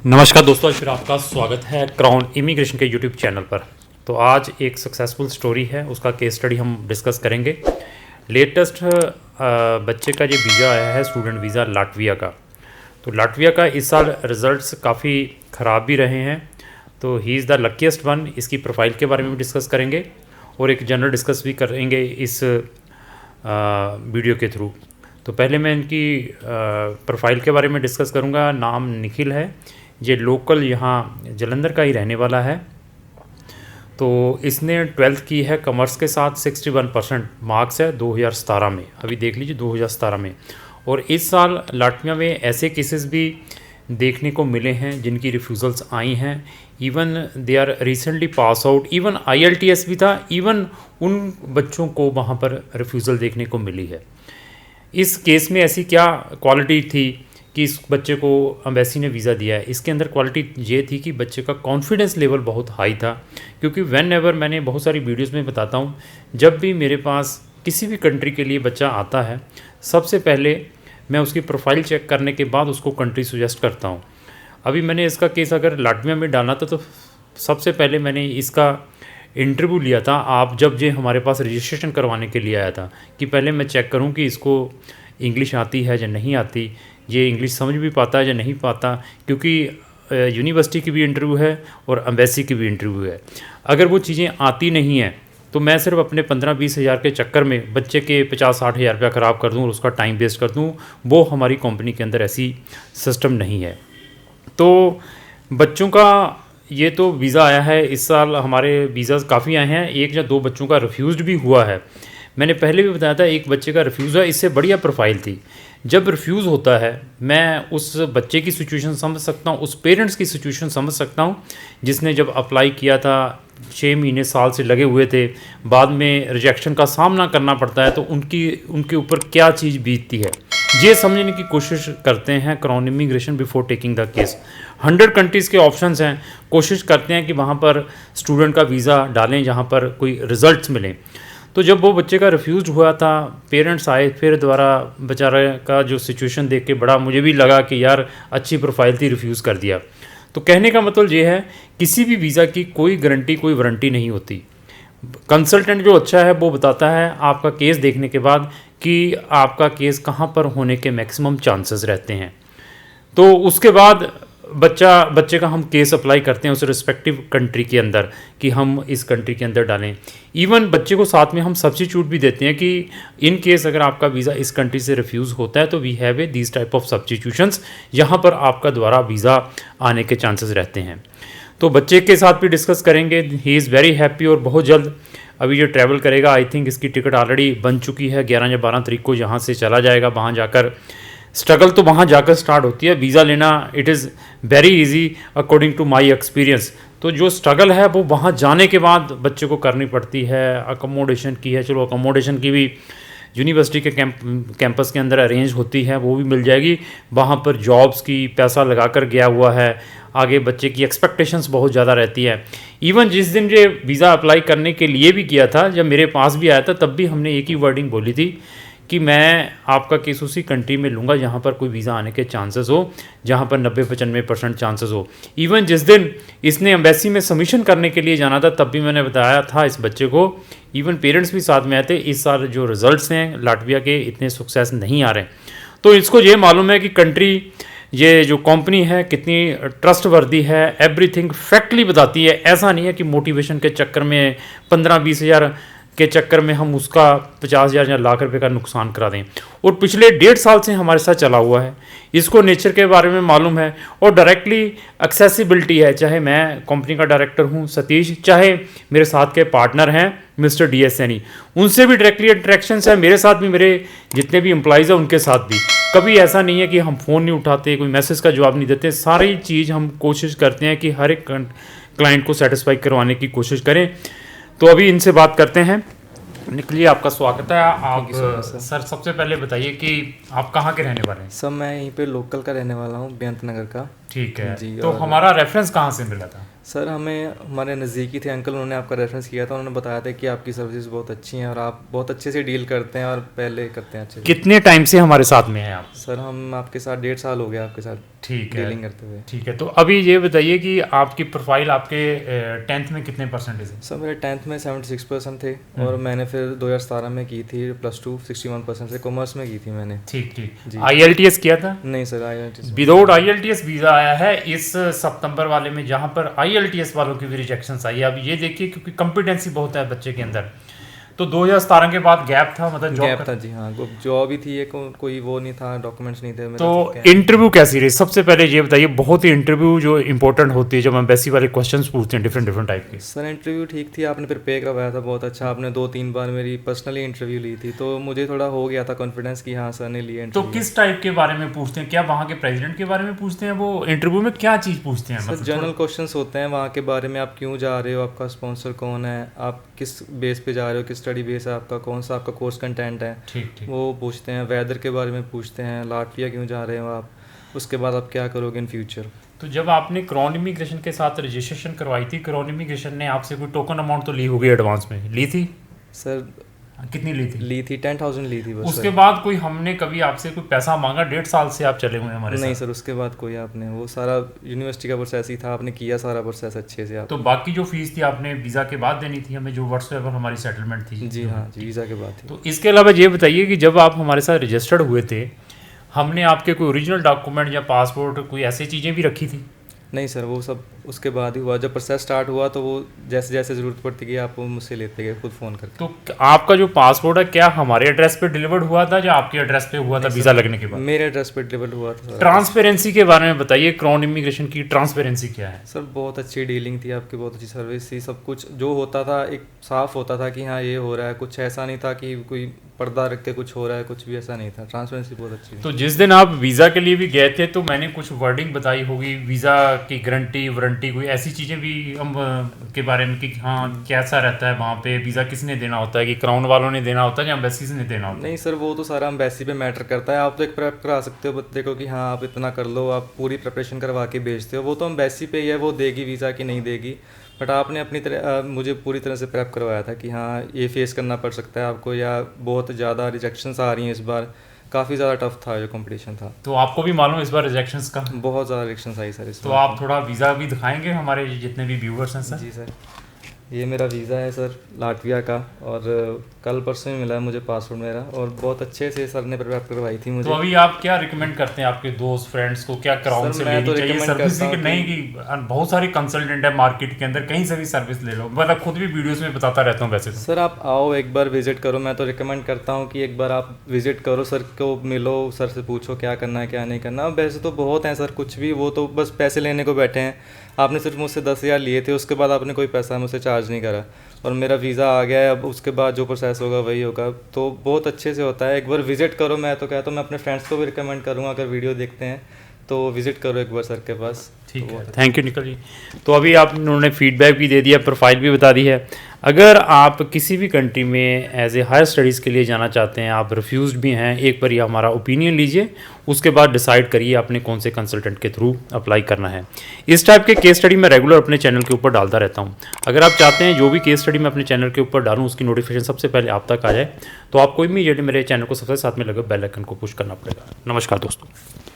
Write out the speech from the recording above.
नमस्कार दोस्तों, आज फिर आपका स्वागत है क्राउन इमिग्रेशन के यूट्यूब चैनल पर। तो आज एक सक्सेसफुल स्टोरी है, उसका केस स्टडी हम डिस्कस करेंगे। लेटेस्ट बच्चे का जो वीज़ा आया है, स्टूडेंट वीज़ा लाटविया का। तो लाटविया का इस साल रिज़ल्ट्स काफ़ी ख़राब भी रहे हैं, तो he is the luckiest one. इसकी प्रोफाइल के बारे में भी डिस्कस करेंगे और एक जनरल डिस्कस भी करेंगे इस वीडियो के थ्रू। तो पहले मैं इनकी प्रोफाइल के बारे में डिस्कस करूँगा। नाम निखिल है, ये लोकल यहाँ जलंधर का ही रहने वाला है। तो इसने 12th की है कॉमर्स के साथ, 61% मार्क्स है 2017 में। अभी देख लीजिए 2017 में। और इस साल लाटविया में ऐसे केसेस भी देखने को मिले हैं जिनकी रिफ्यूज़ल्स आई हैं। Even they are recently pass out, even IELTS भी था, इवन उन बच्चों को वहाँ पर रिफ्यूज़ल देखने को मिली है। इस केस में ऐसी क्या क्वालिटी थी कि इस बच्चे को एम्बेसी ने वीज़ा दिया है? इसके अंदर क्वालिटी ये थी कि बच्चे का कॉन्फिडेंस लेवल बहुत हाई था। क्योंकि व्हेन एवर, मैंने बहुत सारी वीडियोस में बताता हूँ, जब भी मेरे पास किसी भी कंट्री के लिए बच्चा आता है, सबसे पहले मैं उसकी प्रोफाइल चेक करने के बाद उसको कंट्री सजेस्ट करता हूँ। अभी मैंने इसका केस अगर लाटविया में डाला था, तो सबसे पहले मैंने इसका इंटरव्यू लिया था। आप जब ये हमारे पास रजिस्ट्रेशन करवाने के लिए आया था, कि पहले मैं चेक करूँ कि इसको इंग्लिश आती है या नहीं आती, ये इंग्लिश समझ भी पाता है या नहीं पाता। क्योंकि यूनिवर्सिटी की भी इंटरव्यू है और एम्बेसी की भी इंटरव्यू है। अगर वो चीज़ें आती नहीं हैं तो मैं सिर्फ अपने 15-20 हज़ार के चक्कर में बच्चे के 50-60 हज़ार रुपया ख़राब कर दूँ और उसका टाइम वेस्ट कर दूँ। वो हमारी कंपनी के अंदर ऐसी सिस्टम नहीं है। तो बच्चों का ये तो वीज़ा आया है, इस साल हमारे वीज़ाज़ काफ़ी आए हैं। 1 या 2 बच्चों का रिफ्यूज़्ड भी हुआ है। मैंने पहले भी बताया था, एक बच्चे का रिफ्यूज़ है, इससे बढ़िया प्रोफाइल थी। जब रिफ्यूज़ होता है, मैं उस बच्चे की सिचुएशन समझ सकता हूँ, उस पेरेंट्स की सिचुएशन समझ सकता हूँ जिसने जब अप्लाई किया था, 6 महीने साल से लगे हुए थे, बाद में रिजेक्शन का सामना करना पड़ता है, तो उनके ऊपर क्या चीज़ बीतती है, ये समझने की कोशिश करते हैं crown immigration before taking the case. 100 countries के ऑप्शंस हैं, कोशिश करते हैं कि वहाँ पर स्टूडेंट का वीज़ा डालें जहाँ पर कोई रिज़ल्ट्स मिलें। तो जब वो बच्चे का रिफ्यूज़ हुआ था, पेरेंट्स आए, फिर दोबारा बेचारे का जो सिचुएशन देख के बड़ा मुझे भी लगा कि यार अच्छी प्रोफाइल थी, रिफ्यूज़ कर दिया। तो कहने का मतलब ये है, किसी भी वीज़ा की कोई गारंटी, कोई वारंटी नहीं होती। कंसल्टेंट जो अच्छा है वो बताता है आपका केस देखने के बाद कि आपका केस कहाँ पर होने के मैक्सिमम चांसेस रहते हैं। तो उसके बाद बच्चे का हम केस अप्लाई करते हैं उस रिस्पेक्टिव कंट्री के अंदर, कि हम इस कंट्री के अंदर डालें। इवन बच्चे को साथ में हम सब्स्टिट्यूट भी देते हैं कि इन केस अगर आपका वीज़ा इस कंट्री से रिफ्यूज़ होता है तो we have a these type of substitutions, यहाँ पर आपका दोबारा वीज़ा आने के चांसेस रहते हैं। तो बच्चे के साथ भी डिस्कस करेंगे। ही इज़ वेरी हैप्पी और बहुत जल्द अभी जो ट्रैवल करेगा, आई थिंक इसकी टिकट ऑलरेडी बन चुकी है। 11 या 12 तारीख को यहाँ से चला जाएगा। वहाँ जाकर स्ट्रगल तो वहाँ जाकर स्टार्ट होती है। वीज़ा लेना it is very easy according to my experience. तो जो स्ट्रगल है वो वहाँ जाने के बाद बच्चे को करनी पड़ती है। अकोमोडेशन की है, चलो अकोमोडेशन की भी यूनिवर्सिटी के कैंपस के अंदर अरेंज होती है, वो भी मिल जाएगी। वहाँ पर जॉब्स की पैसा लगा कर गया हुआ है। आगे बच्चे की एक्सपेक्टेशंस बहुत ज़्यादा रहती है। इवन जिस दिन ये वीज़ा अप्लाई करने के लिए भी किया था, जब मेरे पास भी आया था, तब भी हमने एक ही वर्डिंग बोली थी कि मैं आपका केस उसी कंट्री में लूँगा जहाँ पर कोई वीज़ा आने के चांसेस हो, जहाँ पर 90-95% चांसेस हो। इवन जिस दिन इसने एम्बेसी में सबमिशन करने के लिए जाना था, तब भी मैंने बताया था इस बच्चे को, इवन पेरेंट्स भी साथ में आए थे, इस साल जो रिज़ल्ट्स हैं लाटविया के इतने सक्सेस नहीं आ रहे। तो इसको ये मालूम है कि कंट्री, ये जो कंपनी है कितनी ट्रस्टवर्दी है, एवरीथिंग फैक्टली बताती है। ऐसा नहीं है कि मोटिवेशन के चक्कर में 15-20 हज़ार के चक्कर में हम उसका 50 हज़ार या लाख रुपए का नुकसान करा दें। और पिछले 1.5 साल से हमारे साथ चला हुआ है, इसको नेचर के बारे में मालूम है और डायरेक्टली एक्सेसिबिलिटी है। चाहे मैं कंपनी का डायरेक्टर हूं सतीश, चाहे मेरे साथ के पार्टनर हैं मिस्टर DS सैनी, उनसे भी डायरेक्टली इंटरेक्शंस है। मेरे साथ भी, मेरे जितने भी एम्प्लॉइज़ हैं उनके साथ भी। कभी ऐसा नहीं है कि हम फ़ोन नहीं उठाते, कोई मैसेज का जवाब नहीं देते। सारी चीज़ हम कोशिश करते हैं कि हर एक क्लाइंट को सेटिस्फाई करवाने की कोशिश करें। तो अभी इनसे बात करते हैं। निकलिए, आपका स्वागत है। आप सर सबसे पहले बताइए कि आप कहाँ के रहने वाले हैं? सर मैं यहीं पे लोकल का रहने वाला हूँ, बेअंत नगर का। ठीक है जी। तो हमारा रेफरेंस कहाँ से मिला था? सर हमें हमारे नज़दीकी थे अंकल, उन्होंने आपका रेफरेंस किया था। उन्होंने बताया था कि आपकी सर्विसेज बहुत अच्छी हैं और आप बहुत अच्छे से डील करते हैं और पहले करते हैं अच्छे से। कितने टाइम से हमारे साथ में हैं आप? सर हम आपके साथ 1.5 साल हो गया आपके साथ ठीक है, डीलिंग करते हुए। ठीक है। तो अभी ये बताइए कि आपकी प्रोफाइल आपके 10th में कितने परसेंटेज है? सर मेरे 10th में 76% थे और मैंने फिर 2017 में की थी +2 61% से, कॉमर्स में की थी मैंने। ठीक ठीक। जी। IELTS किया था? नहीं sir, IELTS without IELTS visa आया है इस सितंबर वाले में, जहाँ पर IELTS वालों की भी रिजेक्शंस आई है। अब ये देखिए क्योंकि कॉम्पिटेंसी बहुत है बच्चे के अंदर, तो 2017 के बाद गैप था, मतलब जॉब गैप था जी। हाँ, जॉब ही थी, ये कोई वो नहीं था, डॉक्यूमेंट्स नहीं थे मेरे। तो इंटरव्यू कैसी रही? सबसे पहले ये बताइए, बहुत ही इंटरव्यू जो इंपॉर्टेंट होती है, जब एम्बेसी वाले क्वेश्चंस पूछते हैं डिफरेंट डिफरेंट टाइप के। सर इंटरव्यू ठीक थी, आपने प्रिपेयर करवाया था बहुत अच्छा। आपने 2-3 बार मेरी पर्सनली इंटरव्यू ली थी, तो मुझे थोड़ा हो गया था कॉन्फिडेंस कि हाँ सर ने लिया तो इंटरव्यू। किस टाइप के बारे में पूछते हैं? क्या वहाँ के प्रेसिडेंट के बारे में पूछते हैं? वो इंटरव्यू में क्या चीज़ पूछते हैं? सर मतलब जनरल क्वेश्चंस होते हैं वहाँ के बारे में, आप क्यों जा रहे हो, आपका स्पॉन्सर कौन है, आप किस बेस पे जा रहे हो, किस स्टडी बेस है आपका, कौन सा आपका कोर्स कंटेंट है, ठीक ठीक। वो पूछते हैं। वेदर के बारे में पूछते हैं, लाटविया क्यों जा रहे हो आप, उसके बाद आप क्या करोगे इन फ्यूचर। तो जब आपने क्राउन इमिग्रेशन के साथ रजिस्ट्रेशन करवाई थी, क्राउन इमिग्रेशन ने आपसे कोई टोकन अमाउंट तो ली होगी एडवांस में, ली थी? सर कितनी ली थी? 10,000 ली थी बस। उसके बाद कोई हमने कभी आपसे कोई पैसा मांगा? 1.5 साल से आप चले हुए हैं हमारे नहीं साथ। सर, उसके बाद कोई आपने, वो सारा यूनिवर्सिटी का प्रोसेस ही था, आपने किया सारा प्रोसेस अच्छे से आप। तो बाकी जो फीस थी आपने वीज़ा के बाद देनी थी हमें, जो व्हाट्सएप पर हमारी सेटलमेंट थी? जी हाँ जी, वीज़ा के बाद थी। तो इसके अलावा ये बताइए कि जब आप हमारे साथ रजिस्टर्ड हुए थे, हमने आपके कोई ओरिजिनल डॉक्यूमेंट या पासपोर्ट कोई ऐसी चीज़ें भी रखी थी? नहीं सर, वो सब उसके बाद ही हुआ। जब प्रोसेस स्टार्ट हुआ तो वो जैसे जैसे ज़रूरत पड़ती गई आप वो मुझसे लेते गए खुद फ़ोन करके। तो आपका जो पासपोर्ट है क्या हमारे एड्रेस पे डिलीवर्ड हुआ था या आपके एड्रेस पे हुआ था वीज़ा लगने के बाद? मेरे एड्रेस पे डिलीवर हुआ था सर। ट्रांसपेरेंसी के बारे में बताइए, क्राउन इमिग्रेशन की ट्रांसपेरेंसी क्या है? सर बहुत अच्छी डीलिंग थी आपकी, बहुत अच्छी सर्विस थी, सब कुछ जो होता था एक साफ होता था कि हाँ ये हो रहा है, कुछ ऐसा नहीं था कि कोई पर्दा रख के कुछ हो रहा है, कुछ भी ऐसा नहीं था। ट्रांसपेरेंसी बहुत अच्छी थी। तो जिस दिन आप वीज़ा के लिए भी गए थे तो मैंने कुछ वर्डिंग बताई होगी, वीज़ा की गारंटी वारंटी, कोई ऐसी चीज़ें भी हम के बारे में कि हाँ कैसा रहता है वहाँ पे, वीज़ा किसने देना होता है, कि क्राउन वालों ने देना होता है या एम्बेसी ने देना होता है? नहीं सर, वो तो सारा एम्बेसी पे मैटर करता है। आप तो एक प्रेप करा सकते हो बच्चे को कि हाँ आप इतना कर लो, आप पूरी प्रिपरेशन करवा के भेजते हो, वो तो एम्बेसी पे ही है, वो देगी वीज़ा की नहीं देगी। बट आपने अपनी तरह मुझे पूरी तरह से प्रेप करवाया था कि हाँ ये फेस करना पड़ सकता है आपको, या बहुत ज़्यादा रिजेक्शंस आ रही हैं इस बार, काफ़ी ज़्यादा टफ था जो कंपटीशन था। तो आपको भी मालूम है इस बार रिजेक्शंस का? बहुत ज़्यादा रिजेक्शंस आई सर इस तो बार। आप थोड़ा वीज़ा भी दिखाएंगे हमारे जितने भी व्यूवर्स हैं सर? जी सर, ये मेरा वीज़ा है सर लाटविया का, और कल परसों ही मिला है मुझे पासपोर्ट मेरा, और बहुत अच्छे से सर ने प्रिपेयर करवाई थी मुझे। तो अभी आप क्या रिकमेंड करते हैं आपके दोस्त फ्रेंड्स को, क्या क्राउन सर, से मैं लेनी तो चाहिए recommend सर्विस? करता कि हूँ नहीं कि बहुत सारे कंसल्टेंट है मार्केट के अंदर, कहीं से भी सर्विस ले लो, मतलब खुद भी वीडियोस में बताता रहता हूँ वैसे तो। सर आप आओ एक बार विज़िट करो, मैं तो रिकमेंड करता हूँ कि एक बार आप विज़िट करो, सर को मिलो, सर से पूछो क्या करना है क्या नहीं करना। वैसे तो बहुत हैं सर, कुछ भी, वो तो बस पैसे लेने को बैठे हैं। आपने सिर्फ मुझसे 10,000 लिए थे, उसके बाद आपने कोई पैसा मुझसे चार्ज नहीं करा, और मेरा वीज़ा आ गया है। अब उसके बाद जो प्रोसेस होगा वही होगा, तो बहुत अच्छे से होता है। एक बार विज़िट करो, मैं तो कहता हूँ, मैं अपने फ्रेंड्स को भी रिकमेंड करूँगा, अगर वीडियो देखते हैं तो विज़िट करो एक बार सर के पास। ठीक है, थैंक यू निखिल जी। तो अभी आप उन्होंने फीडबैक भी दे दिया, प्रोफाइल भी बता दी है। अगर आप किसी भी कंट्री में एज ए हायर स्टडीज़ के लिए जाना चाहते हैं, आप रिफ्यूज़ड भी हैं, एक बार ये हमारा ओपिनियन लीजिए, उसके बाद डिसाइड करिए आपने कौन से कंसल्टेंट के थ्रू अप्लाई करना है। इस टाइप के केस स्टडी मैं रेगुलर अपने चैनल के ऊपर डालता रहता हूँ। अगर आप चाहते हैं जो भी केस स्टडी मैं अपने चैनल के ऊपर डालूँ उसकी नोटिफिकेशन सबसे पहले आप तक आ जाए, तो आपको इमीडिएटली मेरे चैनल को सबसे साथ में लगे बेल आइकन को पुश करना पड़ेगा। नमस्कार दोस्तों।